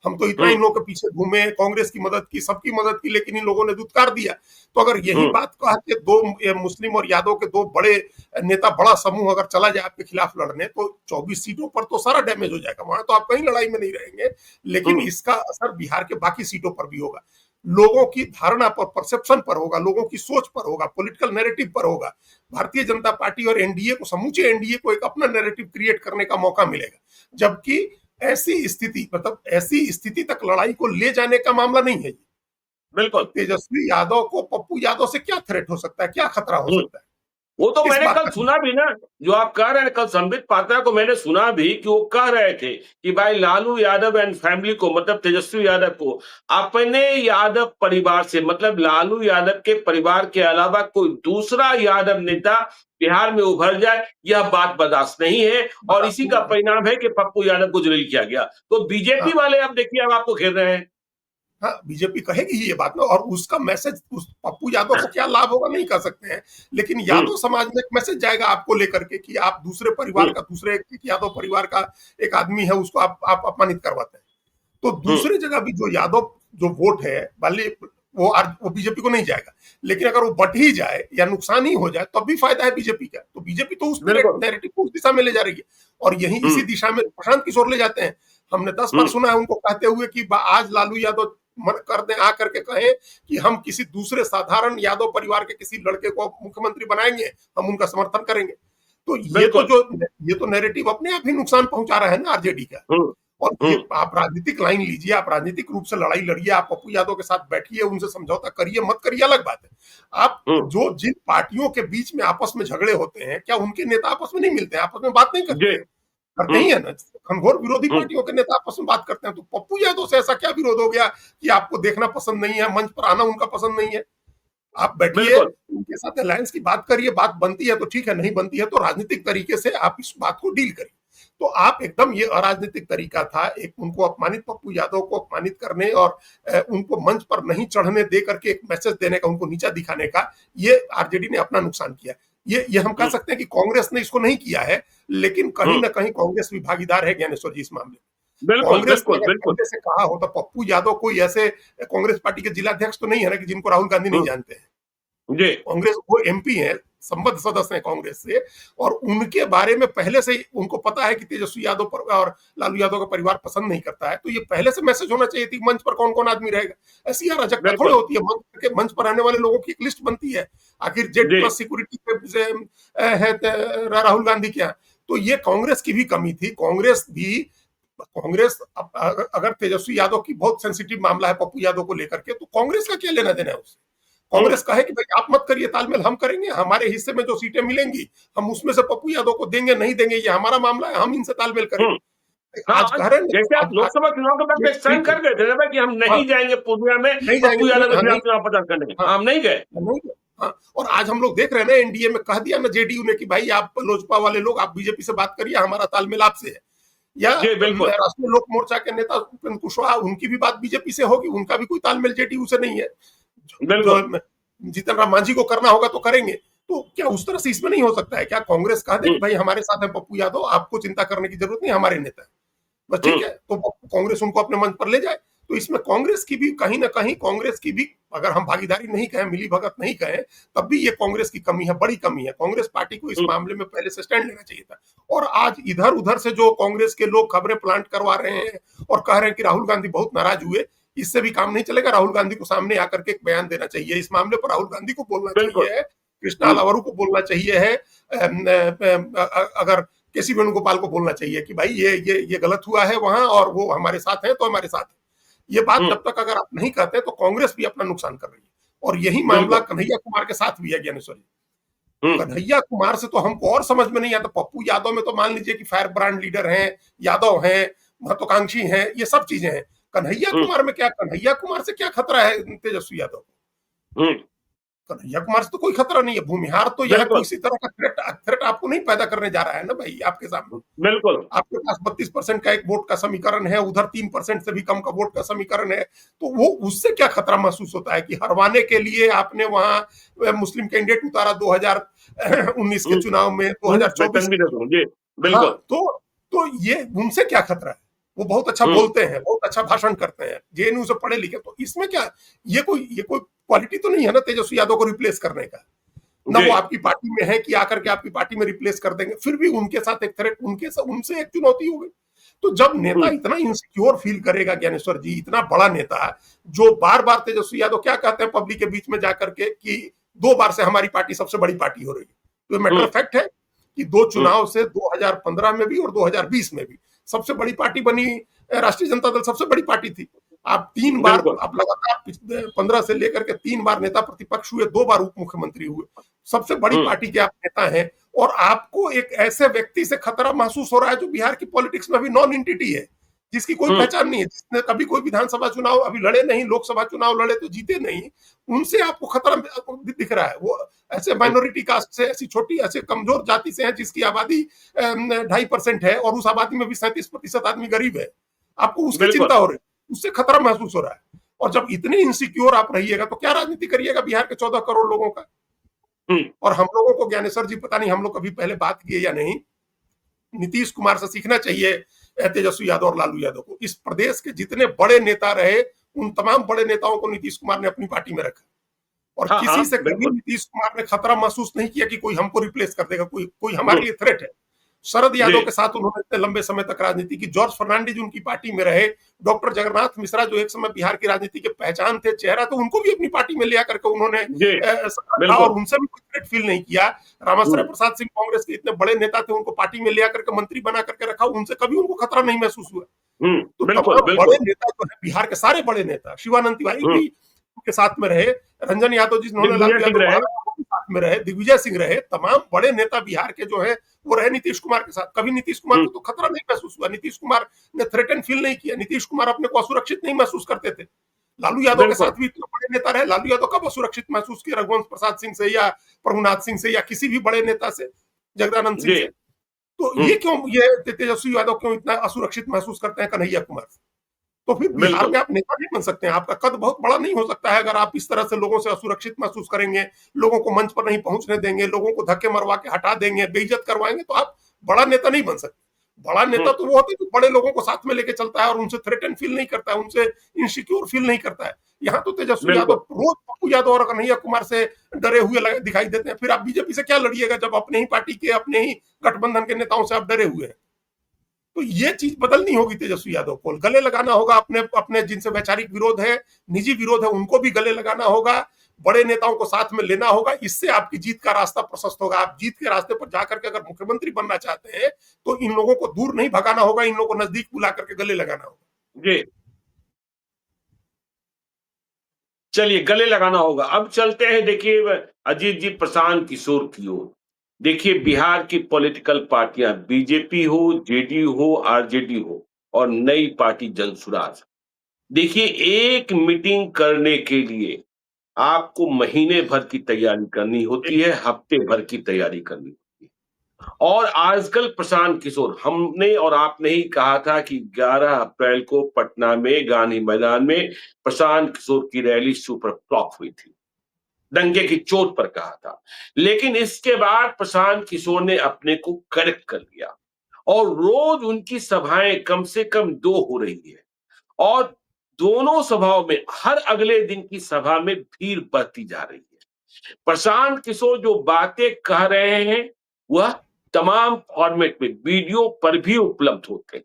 हम तो इतना इन लोगों के पीछे घूमे, कांग्रेस की मदद की, सबकी मदद की, लेकिन इन लोगों ने दुत्कार दिया। तो अगर यही बात कह के दो मुस्लिम और यादव के दो बड़े नेता, बड़ा समूह अगर चला जाए आपके खिलाफ लड़ने, तो 24 सीटों पर तो सारा डैमेज हो जाएगा, वहां तो आप कहीं लड़ाई में नहीं रहेंगे। लेकिन इसका असर बिहार के बाकी सीटों पर भी होगा, लोगों की धारणा पर, परसेप्शन पर होगा, लोगों की सोच पर होगा, पॉलिटिकल नैरेटिव पर होगा। भारतीय जनता पार्टी और एनडीए को, समूचे एनडीए को एक अपना नैरेटिव क्रिएट करने का मौका मिलेगा, जबकि ऐसी स्थिति, मतलब ऐसी स्थिति तक लड़ाई को ले जाने का मामला नहीं है। बिल्कुल, तेजस्वी यादव को पप्पू यादव से क्या थ्रेट हो सकता है, क्या खतरा हो सकता है? वो तो मैंने कल सुना भी ना, जो आप कह रहे हैं, कल संबित पात्रा को मैंने सुना भी कि वो कह रहे थे कि भाई लालू यादव एंड फैमिली को, मतलब तेजस्वी यादव को, अपने यादव परिवार से, मतलब लालू यादव के परिवार के अलावा कोई दूसरा यादव नेता बिहार में उभर जाए, यह बात बर्दाश्त नहीं है। और इसी का परिणाम है कि पप्पू यादव को जलील किया गया। तो बीजेपी वाले अब देखिए अब आपको घेर रहे हैं। हाँ, बीजेपी कहेगी ये बात ना, और उसका मैसेज उस पप्पू यादव को क्या लाभ होगा नहीं कह सकते हैं, लेकिन यादव समाज में एक मैसेज जाएगा आपको लेकर के कि आप दूसरे परिवार का, दूसरे यादव परिवार का एक आदमी है, उसको आप अपमानित करवाते हैं। तो दूसरी जगह भी जो यादव जो वोट है वाले, वो बीजेपी को नहीं जाएगा। लेकिन अगर वो बट ही जाए या नुकसान ही हो जाए तब भी फायदा है बीजेपी का। तो बीजेपी तो उस नैरेटिव को उस दिशा में ले जा रही है, और यही इसी दिशा में प्रशांत किशोर ले जाते हैं। हमने 10 बार सुना है उनको कहते हुए कि आज लालू यादव मन कर दें, आकर के कहें कि हम किसी दूसरे साधारण यादव परिवार के किसी लड़के को मुख्यमंत्री बनाएंगे, हम उनका समर्थन करेंगे। तो ये तो नैरेटिव अपने आप ही नुकसान पहुंचा रहा है ना आरजेडी का। और आप राजनीतिक लाइन लीजिए, आप राजनीतिक रूप से लड़ाई लड़िए, आप पप्पू यादव के साथ बैठिए, उनसे समझौता करिए मत करिए अलग बात है। आप जो जिन पार्टियों के बीच में आपस में झगड़े होते हैं, क्या उनके नेता आपस में नहीं मिलते हैं, आपस में बात नहीं करते ही है ना? घनघोर विरोधी पार्टियों के नेता आपस में बात करते हैं। तो पप्पू यादव से ऐसा क्या विरोध हो गया कि आपको देखना पसंद नहीं है, मंच पर आना उनका पसंद नहीं है? आप बैठिए, उनके साथ अलायंस की बात करिए, बात बनती है तो ठीक है, नहीं बनती है तो राजनीतिक तरीके से आप इस बात को डील करिए। तो आप एकदम, ये अराजनीतिक तरीका था, एक उनको अपमानित, पप्पू यादव को अपमानित करने और उनको मंच पर नहीं चढ़ने दे करके एक मैसेज देने का, उनको नीचा दिखाने का, ये आरजेडी ने अपना नुकसान किया। ये हम कह सकते हैं कि कांग्रेस ने इसको नहीं किया है, लेकिन कहीं ना कहीं कांग्रेस भी भागीदार है ज्ञानेश्वर जी इस मामले में। कांग्रेस से कहा होता, पप्पू यादव कोई ऐसे कांग्रेस पार्टी के जिलाध्यक्ष तो नहीं है ना कि जिनको राहुल गांधी नहीं जानते हैं। कांग्रेस वो एमपी है, संबद्ध सदस्य है कांग्रेस से, और उनके बारे में पहले से उनको पता है कि तेजस्वी यादव पर और लालू यादव का परिवार पसंद नहीं करता है। तो ये पहले से मैसेज होना चाहिए थी मंच पर कौन कौन आदमी रहेगा। ऐसी अराजकता थोड़ी होती है, मंच पर आने वाले लोगों की एक लिस्ट बनती है। आखिर जेड+ सिक्योरिटी है राहुल गांधी क्या? तो ये कांग्रेस की भी कमी थी। कांग्रेस अगर तेजस्वी यादव की बहुत सेंसिटिव मामला है पप्पू यादव को लेकर के, तो कांग्रेस का क्या लेना देना है उससे? कांग्रेस कहे कि भाई आप मत करिए तालमेल, हम करेंगे, हमारे हिस्से में जो सीटें मिलेंगी हम उसमें से पप्पू यादव को देंगे, नहीं देंगे ये हमारा मामला है, हम इनसे तालमेल करेंगे। आज हाँ, कह रहे हैं जैसे आप आज लोकसभा चुनाव के बाद एक साइन ठीक है। कर गए थे ना भाई कि हम हाँ, नहीं जाएँगे पूर्णिया में, नहीं जाएँगे पप्पू यादव के हाँ, खिलाफ नहीं चुनाव प्रचार करने। हाँ, हम नहीं गए। नहीं गए। हाँ, और आज हम लोग देख रहे हैं ना एनडीए में कह दिया ना जेडीयू ने कि भाई आप लोजपा वाले लोग आप बीजेपी से बात करिए, हमारा तालमेल आपसे है। या जी, बिल्कुल। राष्ट्रीय लोक मोर्चा के नेता उपेंद्र कुशवाहा उनकी भी बात बीजेपी से होगी, उनका भी कोई तालमेल जेडीयू से नहीं है। जो बिल्कुल। जीतन राम मांझी को करना होगा तो करेंगे। तो क्या उस तरह से इसमें नहीं हो सकता है? क्या कांग्रेस कह दे हुँ, कि भाई हमारे साथ है पप्पू यादव, आपको चिंता करने की जरूरत नहीं, हमारे नेता है। बस हुँ, ठीक है, तो कांग्रेस उनको अपने मंच पर ले जाए। तो इसमें कांग्रेस की भी कहीं ना कहीं कांग्रेस की भी अगर हम भागीदारी नहीं कहें, मिली भगत नहीं कहें, तब भी ये कांग्रेस की कमी है, बड़ी कमी है। कांग्रेस पार्टी को इस हुँ, मामले में पहले से स्टैंड लेना चाहिए था। और आज इधर उधर से जो कांग्रेस के लोग खबरें प्लांट करवा रहे हैं और कह रहे हैं कि राहुल गांधी बहुत नाराज हुए, इससे भी काम नहीं चलेगा। राहुल गांधी को सामने आकर के एक बयान देना चाहिए इस मामले पर। राहुल गांधी को बोलना बिल्कुल। चाहिए है, कृष्णा हुँ, अलावरू को बोलना चाहिए है, अगर केसी वेणुगोपाल को बोलना चाहिए कि भाई ये गलत हुआ है वहां और वो हमारे साथ है तो हमारे साथ है। ये बात हुँ, जब तक अगर आप नहीं कहते तो कांग्रेस भी अपना नुकसान कर रही है। और यही मामला बिल्कुल। कन्हैया कुमार के साथ भी है ज्ञानेश्वर जी। हुँ, कन्हैया कुमार से तो हमको और समझ में नहीं आता। पप्पू यादव में तो मान लीजिए कि फायर ब्रांड लीडर हैं, यादव हैं, महत्वाकांक्षी हैं, ये सब चीजें हैं। कन्हैया हुँ, कुमार में क्या, कन्हैया कुमार से क्या खतरा है तेजस्वी यादव को? हुँ, कन्हैया कुमार से तो कोई खतरा नहीं है। भूमिहार तो यहाँ बिल्कुल, किसी तरह का थ्रेट थ्रेट आपको नहीं पैदा करने जा रहा है ना भाई आपके सामने। बिल्कुल। आपके पास 32% का एक वोट का समीकरण है, उधर 3% से भी कम का वोट का समीकरण है। तो वो उससे क्या खतरा महसूस होता है कि हरवाने के लिए आपने वहां मुस्लिम कैंडिडेट उतारा 2019 के हुँ, चुनाव में, हुँ, मैं 2024 तन्वी देता हूँ। जी, हाँ, बिल्कुल। तो ये उनसे क्या खतरा है? वो बहुत अच्छा हुँ, बोलते हैं, बहुत अच्छा भाषण करते हैं, जेएनयू से पढ़े लिखे, तो इसमें क्या, ये कोई क्वालिटी तो नहीं है ना तेजस्वी यादव को रिप्लेस करने का। ना जी, वो आपकी पार्टी में है कि आकर के आपकी पार्टी में रिप्लेस कर देंगे, फिर भी उनके साथ एक थ्रेट, उनसे एक चुनौती हो गई। तो जब नेता हुँ, इतना इनसिक्योर फील करेगा ज्ञानेश्वर जी, इतना बड़ा नेता जो बार बार, तेजस्वी यादव क्या कहते हैं पब्लिक के बीच में जाकर के कि 2 बार से हमारी पार्टी सबसे बड़ी पार्टी हो रही है। तो मैटर हुँ, ऑफ फैक्ट है कि 2 चुनाव हुँ, से 2015 में भी और 2020 में भी सबसे बड़ी पार्टी बनी। राष्ट्रीय जनता दल सबसे बड़ी पार्टी थी। आप 3 बार, बिल्कुल। आप लगातार 15 से लेकर के 3 बार नेता प्रतिपक्ष हुए, 2 बार उप मुख्यमंत्री हुए, सबसे बड़ी हुँ, पार्टी के आप नेता हैं। और आपको एक ऐसे व्यक्ति से खतरा महसूस हो रहा है जो बिहार की पॉलिटिक्स में अभी नॉन एंटिटी है, जिसकी कोई हुँ, पहचान नहीं है, जिसने कभी कोई विधानसभा चुनाव अभी लड़े नहीं, लोकसभा चुनाव लड़े तो जीते नहीं। उनसे आपको खतरा दिख रहा है। वो ऐसे माइनॉरिटी कास्ट से, ऐसी छोटी, ऐसे कमजोर जाति से है जिसकी आबादी 2.5% है और उस आबादी में भी 37% आदमी गरीब है। आपको उसकी बिल्कुल। चिंता हो रही है, उससे खतरा महसूस हो रहा है। और जब इतने इनसिक्योर आप रहिएगा तो क्या राजनीति करिएगा बिहार के 14 करोड़ लोगों का? हुँ, और हम लोगों को ज्ञानेश्वर जी, पता नहीं हम लोग कभी पहले बात किए या नहीं, नीतीश कुमार से सीखना चाहिए तेजस्वी यादव और लालू यादव को। इस प्रदेश के जितने बड़े नेता रहे, उन तमाम बड़े नेताओं को नीतीश कुमार ने अपनी पार्टी में रखा और हाँ, किसी हाँ, से कभी बिल्कुल। नीतीश कुमार ने खतरा महसूस नहीं किया कि कोई हमको रिप्लेस कर देगा, कोई कोई हुँ, हमारे लिए थ्रेट है। शरद जी, यादव के साथ उन्होंने इतने लंबे समय तक राजनीति की, जॉर्ज फर्नांडिस उनकी पार्टी में रहे, डॉक्टर जगन्नाथ मिश्रा जो एक समय बिहार की राजनीति के पहचान थे, चेहरा, तो उनको भी अपनी पार्टी में ले आकर के उन्होंने जी, रखा और बिल्कुल। उनसे भी कोई थ्रेट फील नहीं किया। हुँ, रामाश्रय प्रसाद सिंह कांग्रेस के इतने बड़े नेता थे, उनको पार्टी में ले आकर के मंत्री बना करके रखा, उनसे कभी उनको खतरा नहीं महसूस हुआ। हुँ, तो बिल्कुल, तमाम बड़े बिल्कुल। नेता जो है बिहार के, सारे बड़े नेता, शिवानंद तिवारी हुँ, भी उनके साथ में रहे, रंजन यादव जिन्होंने दिग्विजय लालू सिंह यादव रहे। बढ़ाया वो भी साथ में रहे, दिग्विजय सिंह रहे, तमाम बड़े नेता बिहार के जो है वो रहे नीतीश कुमार के साथ। कभी नीतीश कुमार हुँ, को तो खतरा नहीं महसूस हुआ, नीतीश कुमार ने थ्रेटन फील नहीं किया, नीतीश कुमार अपने को असुरक्षित नहीं महसूस करते थे। लालू यादव के बिल्कुल। साथ भी इतने बड़े नेता रहे, लालू यादव कब असुरक्षित महसूस किया रघुवंश प्रसाद सिंह से या प्रभुनाथ सिंह से या किसी भी बड़े नेता से, जगदानंद सिंह जी, से? तो हुँ, ये क्यों, ये तेजस्वी यादव क्यों इतना असुरक्षित महसूस करते हैं कन्हैया कुमार से? तो फिर बिहार बिल्कुल। में आप नेता नहीं बन सकते हैं। आपका कद बहुत बड़ा नहीं हो सकता है अगर आप इस तरह से लोगों से असुरक्षित महसूस करेंगे, लोगों को मंच पर नहीं पहुंचने देंगे, लोगों को धक्के मरवा के हटा देंगे, बेइज्जत करवाएंगे, तो आप बड़ा नेता नहीं बन सकते। बड़ा हुँ, नेता तो वो होता है जो बड़े लोगों को साथ में लेके चलता है और उनसे थ्रेटन फील नहीं करता है, उनसे इनसिक्योर फील नहीं करता है। यहाँ तो तेजस्वी यादव बिल्कुल। रोज पप्पू यादव और कन्हैया कुमार से डरे हुए दिखाई देते हैं। फिर आप बीजेपी से क्या लड़िएगा जब अपने ही पार्टी के, अपने ही गठबंधन के नेताओं से आप डरे हुए हैं? तो ये चीज बदलनी होगी तेजस्वी यादव को, गले लगाना होगा अपने अपने जिनसे वैचारिक विरोध है, निजी विरोध है, उनको भी गले लगाना होगा, बड़े नेताओं को साथ में लेना होगा। इससे आपकी जीत का रास्ता प्रशस्त होगा। आप जीत के रास्ते पर जाकर के अगर मुख्यमंत्री बनना चाहते हैं तो इन लोगों को दूर नहीं भगाना होगा, इन लोगों को नजदीक बुला करके गले लगाना होगा। जी, चलिए गले लगाना होगा। अब चलते हैं देखिए अजीत जी प्रशांत किशोर की ओर। देखिए, बिहार की पॉलिटिकल पार्टियां बीजेपी हो, जेडीयू हो, आरजेडी हो और नई पार्टी जनसुराज, देखिए एक मीटिंग करने के लिए आपको महीने भर की तैयारी करनी होती है, हफ्ते भर की तैयारी करनी होती है। और आजकल प्रशांत किशोर, हमने और आपने ही कहा था कि 11 अप्रैल को पटना में गांधी मैदान में प्रशांत किशोर की रैली सुपर फ्लॉप हुई थी। डंके की चोट पर कहा था। लेकिन इसके बाद प्रशांत किशोर ने अपने को करेक्ट कर लिया और रोज उनकी सभाएं कम से कम 2 हो रही है और दोनों सभाओं में हर अगले दिन की सभा में भीड़ बढ़ती जा रही है। प्रशांत किशोर जो बातें कह रहे हैं, वह तमाम फॉर्मेट में वीडियो पर भी उपलब्ध होते हैं।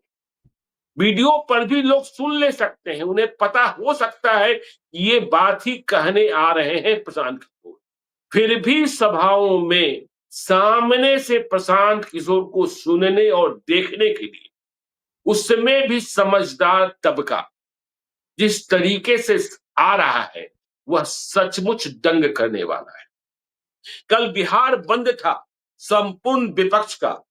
वीडियो पर भी लोग सुन ले सकते हैं, उन्हें पता हो सकता है कि ये बात ही कहने आ रहे हैं प्रशांत किशोर। फिर भी सभाओं में सामने से प्रशांत किशोर को सुनने और देखने के लिए उसमें भी समझदार तबका जिस तरीके से आ रहा है, वह सचमुच दंग करने वाला है। कल बिहार बंद था संपूर्ण विपक्ष का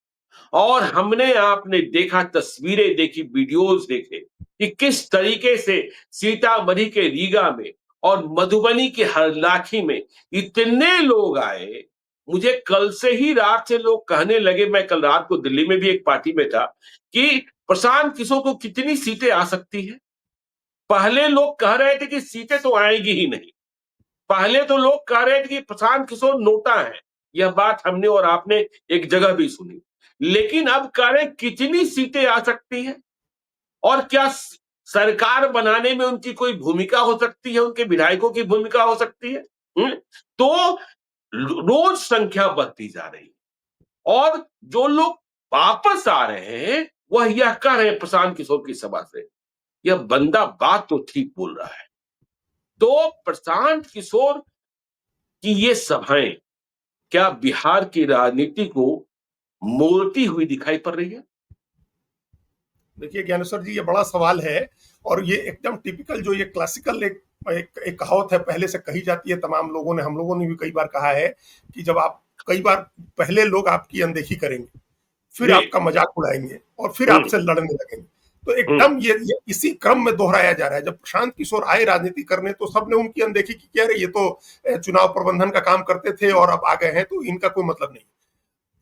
और हमने आपने देखा, तस्वीरें देखी, वीडियोस देखे कि किस तरीके से सीतामढ़ी के रीगा में और मधुबनी के हरलाखी में इतने लोग आए। मुझे कल से ही रात से लोग कहने लगे, मैं कल रात को दिल्ली में भी एक पार्टी में था, कि प्रशांत किशोर को कितनी सीटें आ सकती है। पहले लोग कह रहे थे कि सीटें तो आएगी ही नहीं। पहले तो लोग कह रहे थे कि प्रशांत किशोर नोटा है। यह बात हमने और आपने एक जगह भी सुनी। लेकिन अब कह रहे कितनी सीटें आ सकती हैं और क्या सरकार बनाने में उनकी कोई भूमिका हो सकती है, उनके विधायकों की भूमिका हो सकती है। तो रोज संख्या बढ़ती जा रही है और जो लोग वापस आ रहे हैं वह यह कह रहे हैं प्रशांत किशोर की सभा से, यह बंदा बात तो ठीक बोल रहा है। तो प्रशांत किशोर की ये सभाएं क्या बिहार की राजनीति को मोड़ती हुई दिखाई पड़ रही है? देखिए ज्ञानेश्वर जी, ये बड़ा सवाल है और ये एकदम टिपिकल जो ये क्लासिकल एक कहावत है, पहले से कही जाती है, तमाम लोगों ने, हम लोगों ने भी कई बार कहा है कि जब आप कई बार पहले लोग आपकी अनदेखी करेंगे, फिर आपका मजाक उड़ाएंगे और फिर आपसे लड़ने लगेंगे। तो एकदम ये इसी क्रम में दोहराया जा रहा है। जब प्रशांत किशोर आए राजनीति करने तो सबने उनकी अनदेखी की, कह रहे ये तो चुनाव प्रबंधन का काम करते थे और अब आ गए हैं तो इनका कोई मतलब नहीं।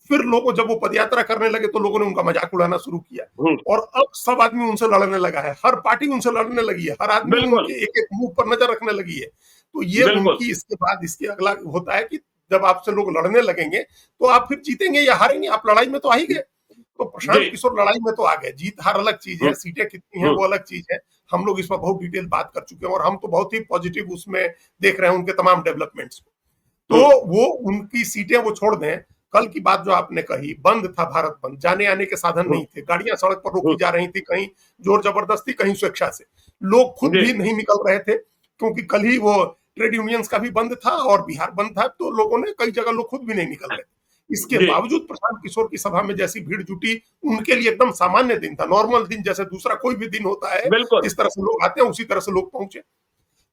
फिर लोगों, जब वो पदयात्रा करने लगे तो लोगों ने उनका मजाक उड़ाना शुरू किया और अब सब आदमी उनसे लड़ने लगा है, हर पार्टी उनसे लड़ने लगी है, हर आदमी उनके एक एक मुंह पर नजर रखने लगी है। तो ये उनकी, इसके बाद इसके अगला होता है कि जब आपसे लोग लड़ने लगेंगे तो आप फिर जीतेंगे या हारेंगे, आप लड़ाई में तो आ ही गए। तो प्रशांत किशोर लड़ाई में तो आ गए, जीत हार अलग चीज है, सीटें कितनी है वो अलग चीज है। हम लोग इस पर बहुत डिटेल बात कर चुके हैं और हम तो बहुत ही पॉजिटिव उसमें देख रहे हैं उनके तमाम डेवलपमेंट्स को। तो वो उनकी सीटें वो छोड़ दें। कल की बात जो आपने कही, बंद था भारत बंद, जाने आने के साधन नहीं थे, गाड़ियां सड़क पर रोकी जा रही थी, कहीं जोर जबरदस्ती, कहीं स्वेच्छा से। लोग खुद भी नहीं निकल रहे थे क्योंकि कल ही वो ट्रेड यूनियंस का भी बंद था और बिहार बंद था, तो लोगों ने कई जगह लोग खुद भी नहीं निकल रहे थे। इसके बावजूद प्रशांत किशोर की सभा में जैसी भीड़ जुटी, उनके लिए एकदम सामान्य दिन था, नॉर्मल दिन जैसे दूसरा कोई भी दिन होता है, जिस तरह से लोग आते हैं उसी तरह से लोग पहुंचे।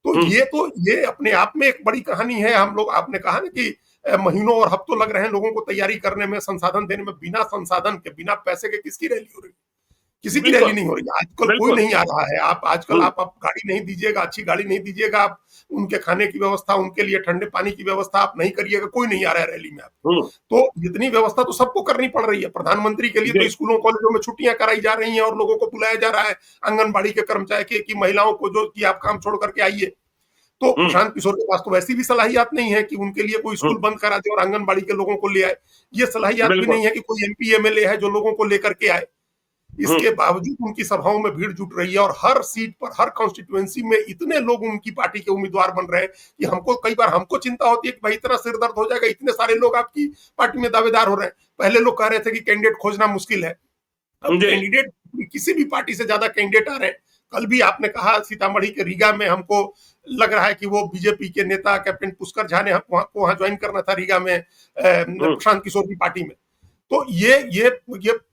तो ये अपने आप में एक बड़ी कहानी है। हम लोग, आपने कहा ना कि महीनों और हफ्तों लग रहे हैं लोगों को तैयारी करने में, संसाधन देने में। बिना संसाधन के, बिना पैसे के किसकी रैली हो रही है? किसी की रैली नहीं हो रही है। आजकल कोई नहीं आ रहा है। आजकल आप गाड़ी नहीं दीजिएगा, अच्छी गाड़ी नहीं दीजिएगा, आप उनके खाने की व्यवस्था, उनके लिए ठंडे पानी की व्यवस्था आप नहीं करिएगा, कोई नहीं आ रहा है रैली में आप। तो इतनी व्यवस्था तो सबको करनी पड़ रही है। प्रधानमंत्री के लिए तो स्कूलों कॉलेजों में छुट्टियां कराई जा रही हैं और लोगों को बुलाया जा रहा है, आंगनबाड़ी के कर्मचारी की महिलाओं को, जो कि आप काम छोड़ करके आइए। तो प्रशांत किशोर के पास तो वैसी भी सलाहियत नहीं है कि उनके लिए कोई स्कूल बंद करा दे और आंगनबाड़ी के लोगों को ले आए। ये सलाहियत भी नहीं है कि कोई एमपी एमएलए है जो लोगों को लेकर के आए। इसके बावजूद उनकी सभाओं में भीड़ जुट रही है और हर सीट पर, हर कॉन्स्टिट्यूएंसी में इतने लोग उनकी पार्टी के उम्मीदवार बन रहे हैं कि हमको, कई बार हमको चिंता होती है कि भाई इतना सिर दर्द हो जाएगा, इतने सारे लोग आपकी पार्टी में दावेदार हो रहे हैं। पहले लोग कह रहे थे कि कैंडिडेट खोजना मुश्किल है, अब कैंडिडेट किसी भी पार्टी से ज्यादा कैंडिडेट आ रहे हैं। कल भी आपने कहा सीतामढ़ी के रीगा में हमको लग रहा है कि वो बीजेपी के नेता कैप्टन पुष्कर झा ने हमको वहां ज्वाइन करना था रीगा में, प्रशांत किशोर की पार्टी में। तो ये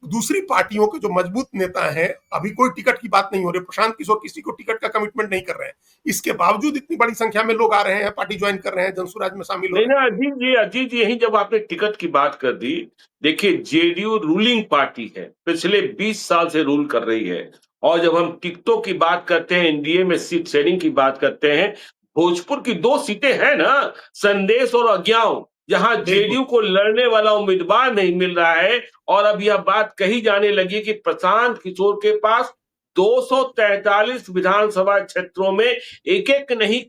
दूसरी पार्टियों के जो मजबूत नेता हैं, अभी कोई टिकट की बात नहीं हो रही, प्रशांत किशोर किसी को टिकट का कमिटमेंट नहीं कर रहे हैं, इसके बावजूद इतनी बड़ी संख्या में लोग आ रहे हैं, पार्टी ज्वाइन कर रहे हैं, जनसुराज में शामिल हो नहीं रहे हैं। ना अजीत जी यही जब आपने टिकट की बात कर दी, देखिए जेडीयू रूलिंग पार्टी है, पिछले 20 साल से रूल कर रही है। और जब हम टिकटों की बात करते हैं, एनडीए में सीट शेयरिंग की बात करते हैं, भोजपुर की 2 सीटें हैं ना, संदेश और अज्ञाव, जहां बिल्कुल। जेडीयू को लड़ने वाला उम्मीदवार नहीं मिल रहा है। और अब यह बात कही जाने लगी कि प्रशांत किशोर के पास 243 विधानसभा क्षेत्रों में एक-एक नहीं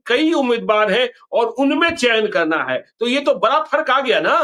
कई उम्मीदवार हैं और उनमें चयन करना है। तो ये तो बड़ा फर्क आ गया ना।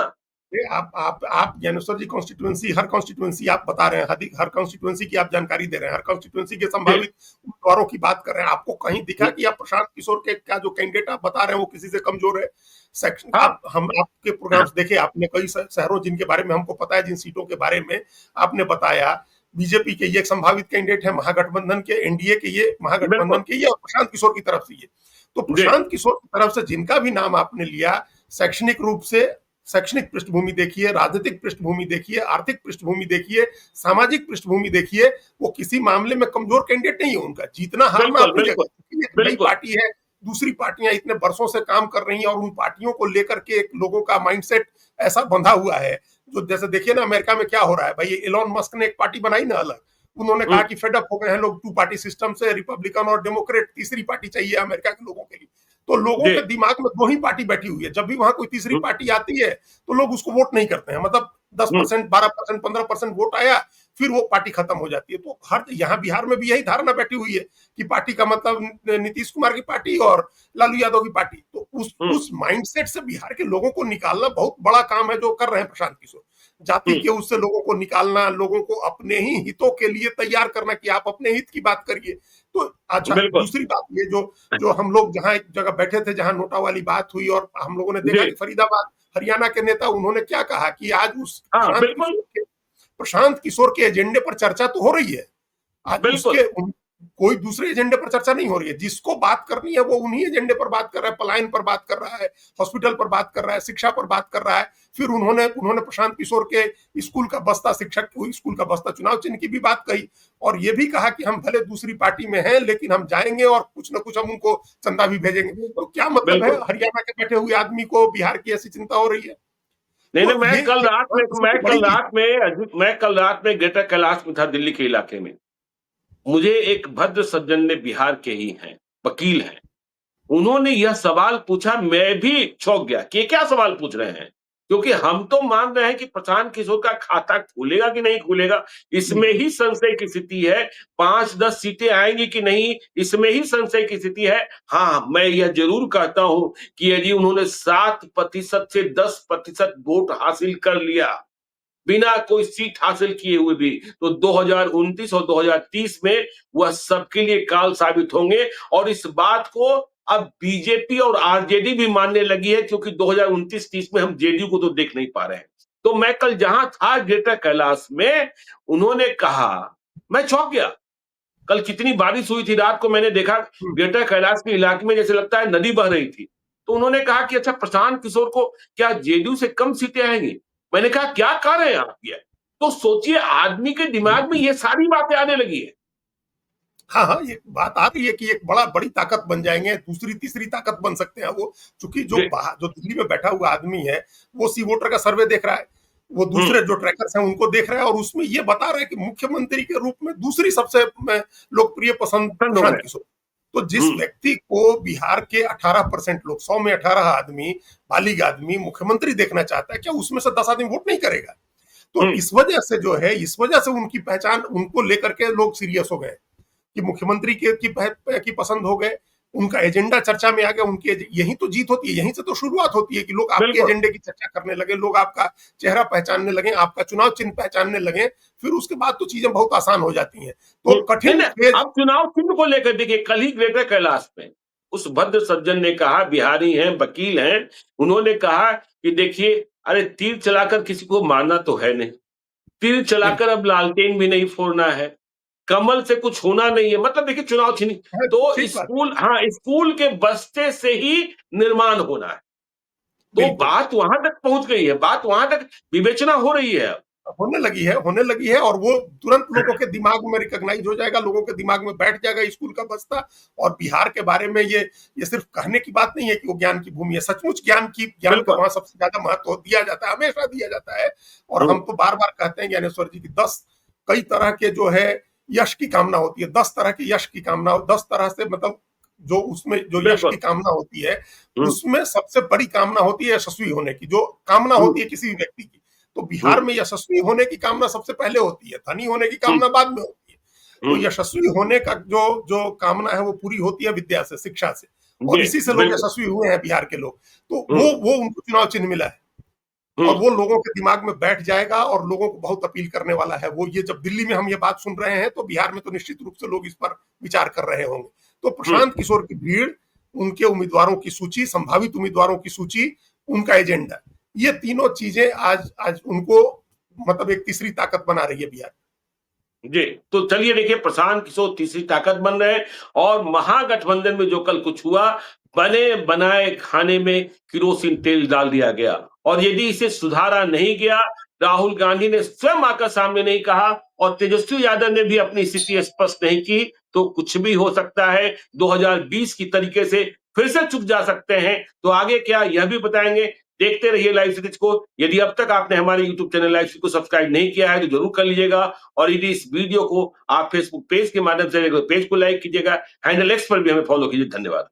आप ज्ञानेश्वर जी कॉन्स्टिट्यूएंसी, हर कॉन्स्टिट्यूएंसी आप बता रहे हैं, हर कॉन्स्टिट्यूएंसी की आप जानकारी दे रहे हैं, हर कॉन्स्टिट्यूएंसी के जी, संभावित उम्मीदवारों की बात कर रहे हैं। आपको कहीं दिखा जी। कि आप प्रशांत किशोर के का जो कैंडिडेट आप बता रहे हैं वो किसी से कमजोर है? सेक्शन हाँ, आप हम आपके प्रोग्राम्स देखे, आपने कई शहरों जिनके बारे में हमको पता है, जिन सीटों के बारे में आपने बताया, बीजेपी के ये एक संभावित कैंडिडेट है, महागठबंधन के, एनडीए के ये, महागठबंधन बिल्कुल। के ये, और प्रशांत किशोर की तरफ से ये। तो जी, प्रशांत किशोर की तरफ से जिनका भी नाम आपने लिया, शैक्षणिक रूप से, शैक्षणिक पृष्ठभूमि देखिए, राजनीतिक पृष्ठभूमि देखिए, आर्थिक पृष्ठभूमि देखिए, सामाजिक पृष्ठभूमि देखिए, वो किसी मामले में कमजोर कैंडिडेट नहीं है उनका। जीतना हारना बिल्कुल, अपनी जगह बिल्कुल, है, क्योंकि एक नई बिल्कुल। पार्टी है, दूसरी पार्टियां इतने वर्षों से काम कर रही हैं, और उन पार्टियों को लेकर के एक लोगों का माइंडसेट ऐसा बंधा हुआ है, जो जैसे देखिए ना अमेरिका में क्या हो रहा है भाई, एलोन मस्क ने एक पार्टी बनाई ना अलग, उन्होंने कहा हुँ, कि फेड अप हो गए हैं लोग टू पार्टी सिस्टम से, रिपब्लिकन और डेमोक्रेट, तीसरी पार्टी चाहिए अमेरिका के लोगों के लिए। तो लोगों जी, के दिमाग में दो ही पार्टी बैठी हुई है, जब भी वहां कोई तीसरी हुँ, पार्टी आती है तो लोग उसको वोट नहीं करते हैं, मतलब दस हुँ, परसेंट 12%, 15% वोट आया, फिर वो पार्टी खत्म हो जाती है। तो हर यहाँ बिहार में भी यही धारणा बैठी हुई है कि पार्टी का मतलब नीतीश कुमार की पार्टी और लालू यादव की पार्टी। तो हुँ, उस माइंडसेट से बिहार के लोगों को निकालना बहुत बड़ा काम है जो कर रहे हैं प्रशांत किशोर। जाति हुँ, के उससे लोगों को निकालना, लोगों को अपने ही हितों के लिए तैयार करना कि आप अपने हित की बात करिए। तो अच्छा, बिल्कुल। दूसरी बात ये जो जो हम लोग जहाँ एक जगह बैठे थे, जहाँ नोटा वाली बात हुई, और हम लोगों ने देखा जी, कि फरीदाबाद हरियाणा के नेता, उन्होंने क्या कहा कि आज उस हाँ, बिल्कुल, प्रशांत किशोर के एजेंडे पर चर्चा तो हो रही है, आज बिल्कुल। कोई दूसरे एजेंडे पर चर्चा नहीं हो रही है। जिसको बात करनी है वो उन्हीं एजेंडे पर बात कर रहा है, पलायन पर बात कर रहा है, हॉस्पिटल पर बात कर रहा है, शिक्षा पर बात कर रहा है। फिर उन्होंने उन्होंने प्रशांत किशोर के स्कूल का बस्ता, शिक्षक स्कूल का बस्ता चुनाव चिन्ह की भी बात कही, और ये भी कहा कि हम भले दूसरी पार्टी में हैं लेकिन हम जाएंगे और कुछ ना कुछ हम उनको चंदा भी भेजेंगे। तो क्या मतलब है, बिल्कुल। हरियाणा के बैठे हुए आदमी को बिहार की ऐसी चिंता हो रही है? नहीं, नहीं, तो ये सबसे बड़ी चीज। मैं कल रात में ग्रेटर कैलाश में था दिल्ली के इलाके में। मुझे एक भद्र सज्जन ने, बिहार के ही हैं, वकील हैं। उन्होंने यह सवाल पूछा, मैं भी चौंक गया कि ये क्या सवाल पूछ रहे हैं? क्योंकि हम तो मान रहे हैं कि प्रशांत किशोर का खाता खुलेगा कि नहीं खुलेगा, इसमें ही संशय की स्थिति है। 5-10 सीटें आएँगी कि नहीं, इसमें ही संशय की स्थिति है। हाँ, मैं यह ज़रूर कहता हूँ कि यदि उन्होंने 7% से 10% वोट हासिल कर लिया, बिना कोई सीट हासिल किए हुए भी, तो 2029 और 2030 में वह सबके लिए काल साबित होंगे। और इस बात को अब बीजेपी और आरजेडी भी मानने लगी है, क्योंकि 2029-30 में हम जेडीयू को तो देख नहीं पा रहे हैं। तो मैं कल जहां था ग्रेटर कैलाश में, उन्होंने कहा, मैं चौंक गया। कल कितनी बारिश हुई थी, रात को मैंने देखा ग्रेटर कैलाश के इलाके में जैसे लगता है नदी बह रही थी। तो उन्होंने कहा कि अच्छा, प्रशांत किशोर को क्या जेडीयू से कम सीटें आएंगी? मैंने कहा क्या कह रहे हैं आप ये? तो सोचिए, आदमी के दिमाग में ये सारी बातें आने लगी है। हाँ, हाँ, ये बात आ रही है कि एक बड़ी ताकत बन जाएंगे, दूसरी तीसरी ताकत बन सकते हैं वो। चूंकि जी। जो दिल्ली में बैठा हुआ आदमी है, वो सी वोटर का सर्वे देख रहा है, वो हम्म। दूसरे जो ट्रैकर्स हैं उनको देख रहा है, और उसमें ये बता रहा है कि मुख्यमंत्री के रूप में दूसरी सबसे लोकप्रिय पसंद प्रसन्न हो प्रशांत गए। किशोर। तो जिस हम्म। व्यक्ति को बिहार के 18% लोग, 100 में 18 आदमी, बालिग आदमी मुख्यमंत्री देखना चाहता है, क्या उसमें से 10 आदमी वोट नहीं करेगा? तो हम्म। इस वजह से जो है, इस वजह से उनकी पहचान, उनको लेकर के लोग सीरियस हो गए कि मुख्यमंत्री की पसंद हो गए, उनका एजेंडा चर्चा में आ गया। उनके यही तो जीत होती है, यहीं से तो शुरुआत होती है कि लोग आपके बिल्कुल। एजेंडे की चर्चा करने लगे, लोग आपका चेहरा पहचानने लगे, आपका चुनाव चिन्ह पहचानने लगे, फिर उसके बाद तो चीजें बहुत आसान हो जाती हैं। तो नहीं, कठिन नहीं, फेज। अब चुनाव चिन्ह को लेकर देखिए, कल ही ग्रेटर कैलाश में उस भद्र सज्जन ने कहा, बिहारी हैं, वकील हैं, उन्होंने कहा कि देखिए, अरे तीर चलाकर किसी को मारना तो है नहीं, तीर चलाकर अब लालटेन भी नहीं फोड़ना है, कमल से कुछ होना नहीं है। मतलब देखिए, चुनाव चिन्ह तो ठीक बात। स्कूल के बस्ते से ही निर्माण होना है। तो बिल्कुल। बात वहां तक पहुंच गई है, बात वहां तक विवेचना हो रही है। होने लगी है और वो तुरंत लोगों के दिमाग में रिकॉग्नाइज हो जाएगा, लोगों के दिमाग में बैठ जाएगा स्कूल का बस्ता। और बिहार के बारे में ये सिर्फ कहने की बात नहीं है कि वो ज्ञान की भूमि है, सचमुच ज्ञान का बिल्कुल। वहां सबसे ज्यादा महत्व दिया जाता है, हमेशा दिया जाता है। और हम तो बार बार कहते हैं ज्ञानेश्वर जी की 10 कई तरह के जो है यश की कामना होती है, 10 तरह की यश की कामना, 10 तरह से मतलब जो उसमें जो यश बिल्कुल। की कामना होती है, हम्म, उसमें सबसे बड़ी कामना होती है यशस्वी होने की, जो कामना होती है किसी भी व्यक्ति की। तो बिहार हम्म, में यशस्वी होने की कामना सबसे पहले होती है, धनी होने की हम्म, कामना बाद में होती है। तो हम्म, यशस्वी होने का जो जो कामना है वो पूरी होती है विद्या से, शिक्षा से। और जी इसी से लोग बिल्कुल। यशस्वी हुए हैं बिहार के लोग। तो हम्म, वो उनको चुनाव चिन्ह मिला है और हम्म, वो लोगों के दिमाग में बैठ जाएगा और लोगों को बहुत अपील करने वाला है। वो ये जब दिल्ली में हम ये बात सुन रहे हैं तो बिहार में तो निश्चित रूप से लोग इस पर विचार कर रहे होंगे। तो हम्म, प्रशांत किशोर की भीड़, उनके उम्मीदवारों की सूची, संभावित उम्मीदवारों की सूची, उनका एजेंडा, ये तीनों चीजें आज आज उनको मतलब एक तीसरी ताकत बना रही है बिहार। जी। तो चलिए देखिए, प्रशांत किशोर तीसरी ताकत बन रहे हैं और महागठबंधन में जो कल कुछ हुआ, बने बनाए खाने में केरोसिन तेल डाल दिया गया और यदि इसे सुधारा नहीं गया, राहुल गांधी ने स्वयं आकर सामने नहीं कहा और तेजस्वी यादव ने भी अपनी स्थिति स्पष्ट नहीं की, तो कुछ भी हो सकता है। 2020 की तरीके से फिर से चुक जा सकते हैं। तो आगे क्या, यह भी बताएंगे। देखते रहिए लाइव सीरीज को। यदि अब तक आपने हमारे यूट्यूब चैनल लाइव सीरीज को सब्सक्राइब नहीं किया है तो जरूर कर लीजिएगा और यदि इस वीडियो को आप फेसबुक पेज के माध्यम से पेज को लाइक कीजिएगा, हैंडल एक्स पर भी हमें फॉलो कीजिए। धन्यवाद।